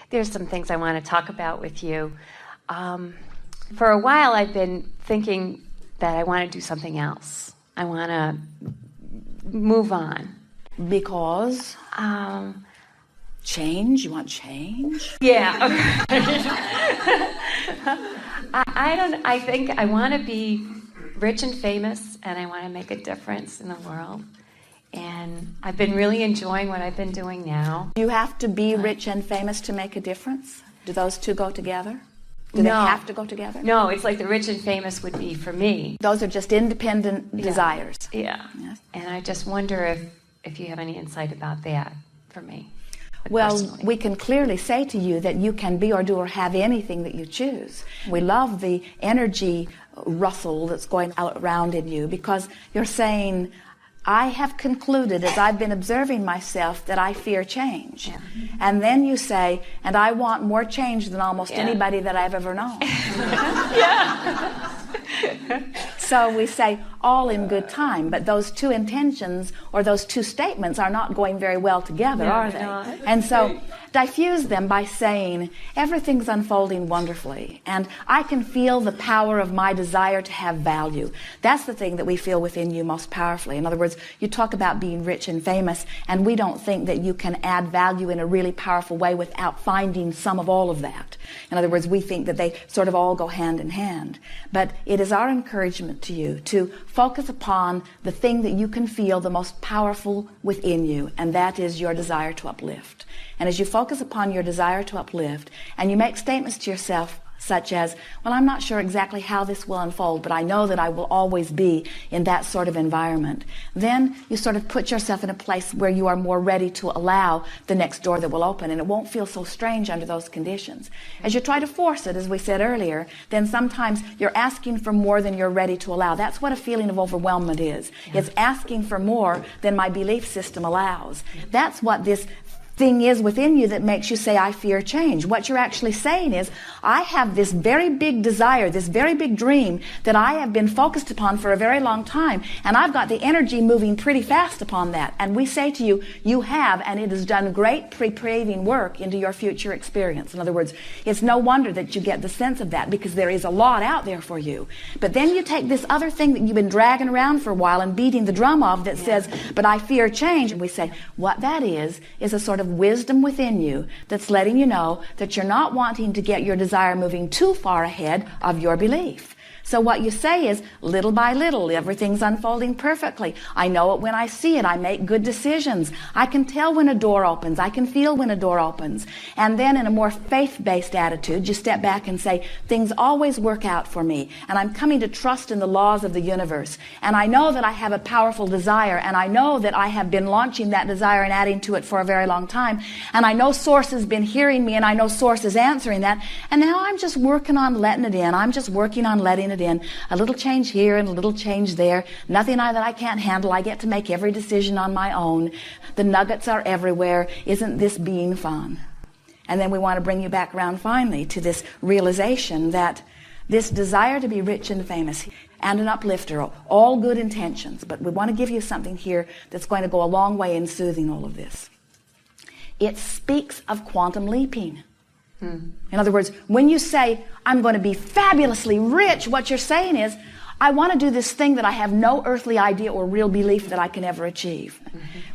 There's some things I want to talk about with you. For a while, I've been thinking that I want to do something else. I want to move on. Because? Change? You want change? Yeah. I think I want to be rich and famous, and I want to make a difference in the world. And I've been really enjoying what I've been doing now. You have to be rich and famous to make a difference? Do those two go together? Do No. they have to go together? No, it's like the rich and famous would be for me. Those are just independent desires. Yeah. Yes. And I just wonder if you have any insight about that for me. Well, personally. we can clearly say to you that you can be or do or have anything that you choose. We love the energy rustle that's going out around in you, because you're saying, I have concluded as I've been observing myself that I fear change. Yeah. And then you say, and I want more change than almost Yeah. anybody that I've ever known. Yeah. So we say all in good time, but those two intentions or those two statements are not going very well together, No, are they? no. And so diffuse them by saying, everything's unfolding wonderfully, and I can feel the power of my desire to have value. That's the thing that we feel within you most powerfully. In other words, you talk about being rich and famous, and we don't think that you can add value in a really powerful way without finding some of all of that. In other words, we think that they sort of all go hand in hand. But it is our encouragement to you to focus upon the thing that you can feel the most powerful within you, and that is your desire to uplift. And as you focus upon your desire to uplift, and you make statements to yourself such as, well, I'm not sure exactly how this will unfold, but I know that I will always be in that sort of environment, then you sort of put yourself in a place where you are more ready to allow the next door that will open, and it won't feel so strange under those conditions. As you try to force it, as we said earlier, then sometimes you're asking for more than you're ready to allow. That's what a feeling of overwhelmment is. It's asking for more than my belief system allows. That's what this thing is within you that makes you say, I fear change. What you're actually saying is, I have this very big desire, this very big dream that I have been focused upon for a very long time, and I've got the energy moving pretty fast upon that. And we say to you, you have, and it has done great preparing work into your future experience. In other words, it's no wonder that you get the sense of that, because there is a lot out there for you. But then you take this other thing that you've been dragging around for a while and beating the drum of that says, but I fear change. And we say, what that is a sort of wisdom within you that's letting you know that you're not wanting to get your desire moving too far ahead of your belief. So what you say is, little by little, everything's unfolding perfectly. I know it when I see it. I make good decisions. I can tell when a door opens. I can feel when a door opens. And then in a more faith-based attitude, you step back and say, things always work out for me. And I'm coming to trust in the laws of the universe. And I know that I have a powerful desire. And I know that I have been launching that desire and adding to it for a very long time. And I know Source has been hearing me, and I know Source is answering that. And now I'm just working on letting it in. I'm just working on letting it in. A little change here and a little change there. Nothing that I can't handle. I get to make every decision on my own. The nuggets are everywhere. Isn't this being fun? And then we want to bring you back around finally to this realization that this desire to be rich and famous and an uplifter, all good intentions, but we want to give you something here that's going to go a long way in soothing all of this. It speaks of quantum leaping. In other words, when you say, I'm going to be fabulously rich, what you're saying is, I want to do this thing that I have no earthly idea or real belief that I can ever achieve.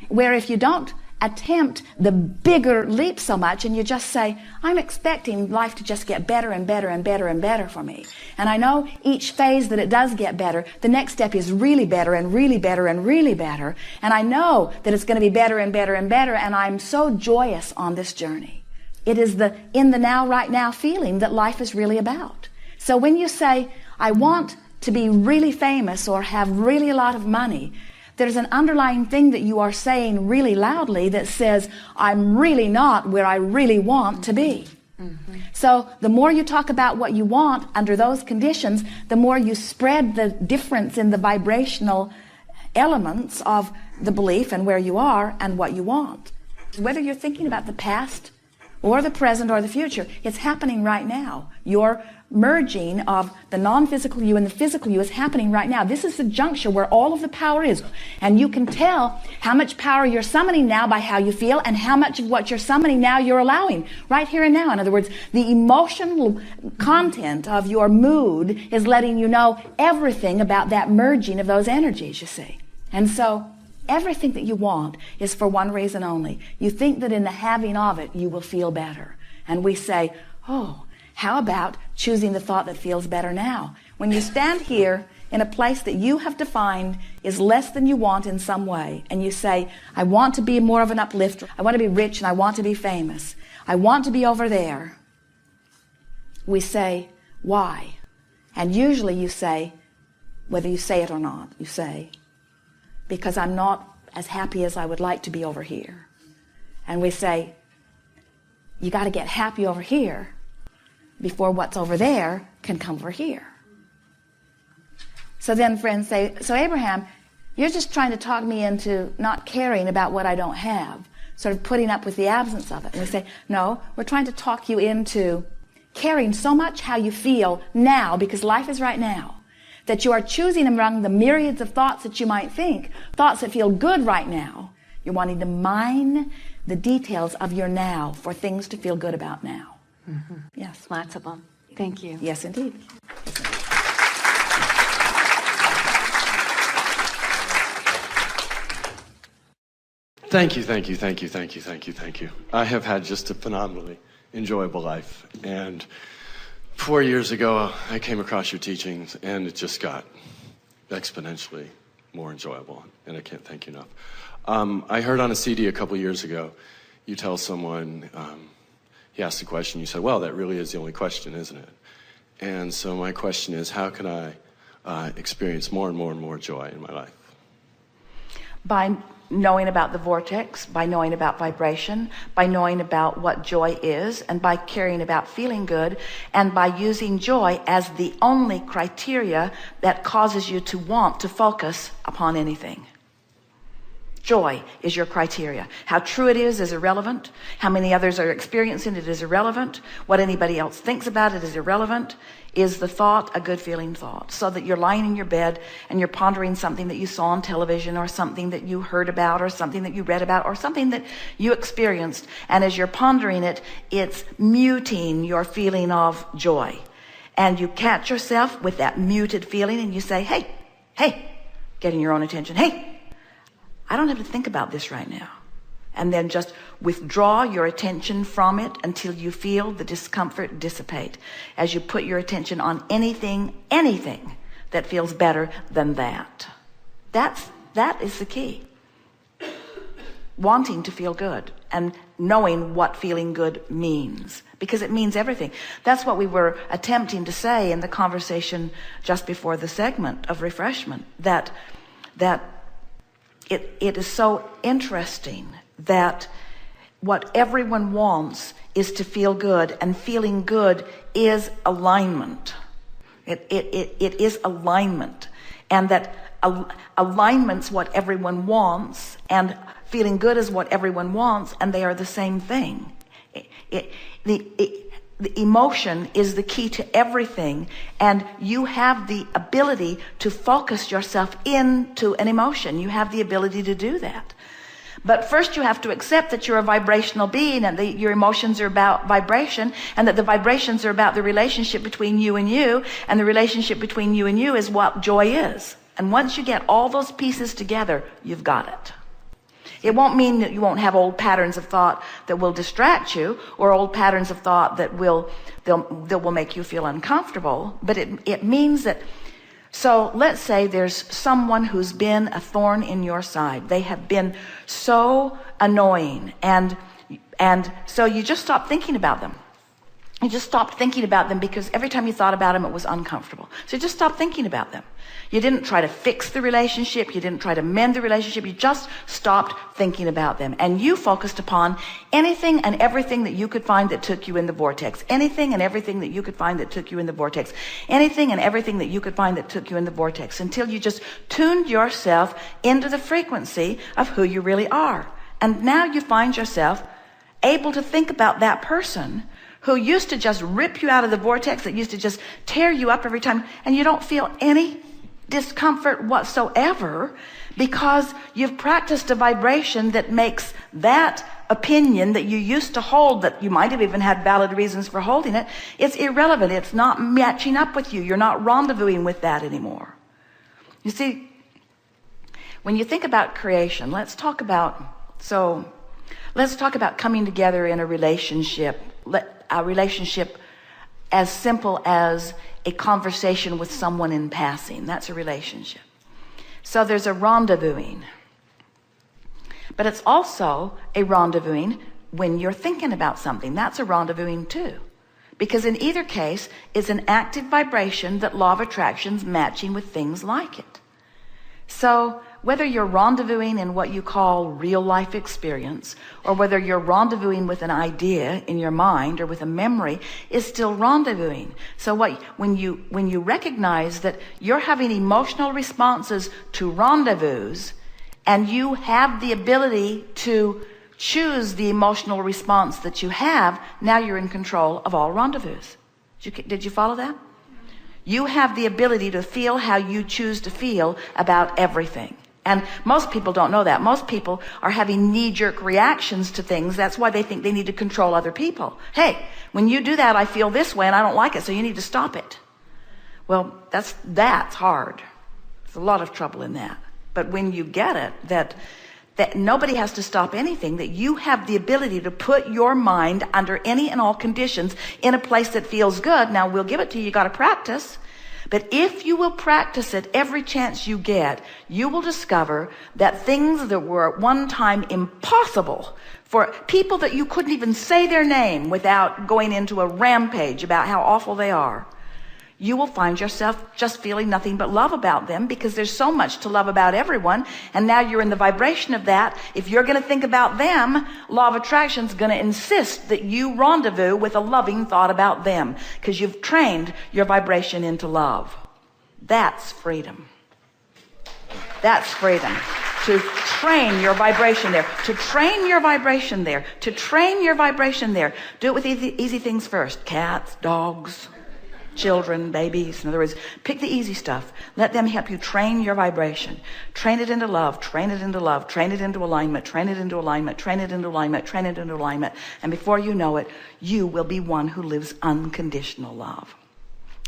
Where if you don't attempt the bigger leap so much, and you just say, I'm expecting life to just get better and better and better and better for me. And I know each phase that it does get better, the next step is really better and really better and really better. And I know that it's going to be better and better and better, and I'm so joyous on this journey. It is the in the now, right now feeling that life is really about. So when you say, I want to be really famous or have really a lot of money, there's an underlying thing that you are saying really loudly that says, I'm really not where I really want to be. So the more you talk about what you want under those conditions, the more you spread the difference in the vibrational elements of the belief and where you are and what you want. Whether you're thinking about the past or the present or the future. It's happening right now. Your merging of the non-physical you and the physical you is happening right now. This is the juncture where all of the power is. And you can tell how much power you're summoning now by how you feel, and how much of what you're summoning now you're allowing right here and now. In other words, the emotional content of your mood is letting you know everything about that merging of those energies, you see. And so everything that you want is for one reason only. You think that in the having of it, you will feel better. And we say, oh, how about choosing the thought that feels better now? When you stand here in a place that you have defined is less than you want in some way, and you say, I want to be more of an uplifter, I want to be rich, and I want to be famous, I want to be over there, we say, why? And usually you say, whether you say it or not, you say, because I'm not as happy as I would like to be over here. And we say, you got to get happy over here before what's over there can come over here. So then friends say, so Abraham, you're just trying to talk me into not caring about what I don't have, sort of putting up with the absence of it. And we say, no, we're trying to talk you into caring so much how you feel now, because life is right now, that you are choosing among the myriads of thoughts that you might think, thoughts that feel good right now. You're wanting to mine the details of your now for things to feel good about now. Mm-hmm. Yes. Lots of them. Thank you. Yes, indeed. Thank you. I have had just a phenomenally enjoyable life. And 4 years ago, I came across your teachings, and it just got exponentially more enjoyable. And I can't thank you enough. I heard on a CD a couple years ago, you tell someone, he asked a question, you said, well, that really is the only question, isn't it? And so my question is, how can I experience more and more joy in my life? By knowing about the vortex, by knowing about vibration, by knowing about what joy is, and by caring about feeling good, and by using joy as the only criteria that causes you to want to focus upon anything. Joy is your criteria. How true it is irrelevant. How many others are experiencing it is irrelevant. What anybody else thinks about it is irrelevant. Is the thought a good feeling thought? So that you're lying in your bed and you're pondering something that you saw on television, or something that you heard about, or something that you read about, or something that you experienced. And as you're pondering it, it's muting your feeling of joy. And you catch yourself with that muted feeling, and you say, hey, getting your own attention. Hey, I don't have to think about this right now. And then just withdraw your attention from it until you feel the discomfort dissipate. As you put your attention on anything that feels better than that. That is the key. Wanting to feel good and knowing what feeling good means, because it means everything. That's what we were attempting to say in the conversation just before the segment of refreshment, that it is so interesting that what everyone wants is to feel good, and feeling good is alignment. It is alignment, and that alignment's what everyone wants, and feeling good is what everyone wants, and they are the same thing. The emotion is the key to everything, and you have the ability to focus yourself into an emotion. You have the ability to do that. But first you have to accept that you're a vibrational being, and that your emotions are about vibration, and that the vibrations are about the relationship between you, and the relationship between you and you is what joy is. And once you get all those pieces together, you've got it. It won't mean that you won't have old patterns of thought that will distract you, or old patterns of thought that will make you feel uncomfortable. But it means that, so let's say there's someone who's been a thorn in your side. They have been so annoying, and so you just stop thinking about them. You just stopped thinking about them because every time you thought about them, it was uncomfortable. So you just stopped thinking about them. You didn't try to fix the relationship. You didn't try to mend the relationship. You just stopped thinking about them. And you focused upon anything and everything that you could find that took you in the vortex. Anything and everything that you could find that took you in the vortex. Anything and everything that you could find that took you in the vortex, until you just tuned yourself into the frequency of who you really are. And now you find yourself able to think about that person who used to just rip you out of the vortex, that used to just tear you up every time, and you don't feel any discomfort whatsoever because you've practiced a vibration that makes that opinion that you used to hold, that you might have even had valid reasons for holding it, it's irrelevant. It's not matching up with you. You're not rendezvousing with that anymore. You see, when you think about creation, let's talk about coming together in a relationship as simple as a conversation with someone in passing. That's a relationship. So there's a rendezvousing. But it's also a rendezvousing when you're thinking about something. That's a rendezvousing too. Because in either case, it's an active vibration that law of attraction's matching with things like it. So whether you're rendezvousing in what you call real life experience, or whether you're rendezvousing with an idea in your mind or with a memory, is still rendezvousing. So when you recognize that you're having emotional responses to rendezvous, and you have the ability to choose the emotional response that you have, now you're in control of all rendezvous. Did you follow that? You have the ability to feel how you choose to feel about everything. And most people don't know that. Most people are having knee-jerk reactions to things. That's why they think they need to control other people. Hey, when you do that, I feel this way and I don't like it, so you need to stop it. Well, that's hard. There's a lot of trouble in that. But when you get it, that nobody has to stop anything, that you have the ability to put your mind under any and all conditions in a place that feels good. Now, we'll give it to you. You got to practice. But if you will practice it every chance you get, you will discover that things that were at one time impossible for people that you couldn't even say their name without going into a rampage about how awful they are, you will find yourself just feeling nothing but love about them, because there's so much to love about everyone. And now you're in the vibration of that. If you're going to think about them, law of attraction is going to insist that you rendezvous with a loving thought about them, because you've trained your vibration into love. That's freedom. That's freedom. To train your vibration there. To train your vibration there. To train your vibration there. Do it with easy things first. Cats, dogs, children, babies. In other words, pick the easy stuff. Let them help you train your vibration. Train it into love, train it into love, train it into alignment, train it into alignment, train it into alignment, train it into alignment. And before you know it, you will be one who lives unconditional love.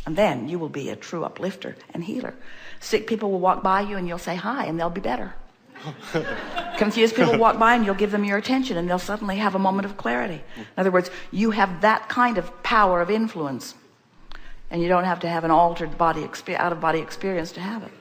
And then you will be a true uplifter and healer. Sick people will walk by you and you'll say hi and they'll be better. Confused people walk by and you'll give them your attention and they'll suddenly have a moment of clarity. In other words, you have that kind of power of influence. And you don't have to have an altered out-of-body experience to have it.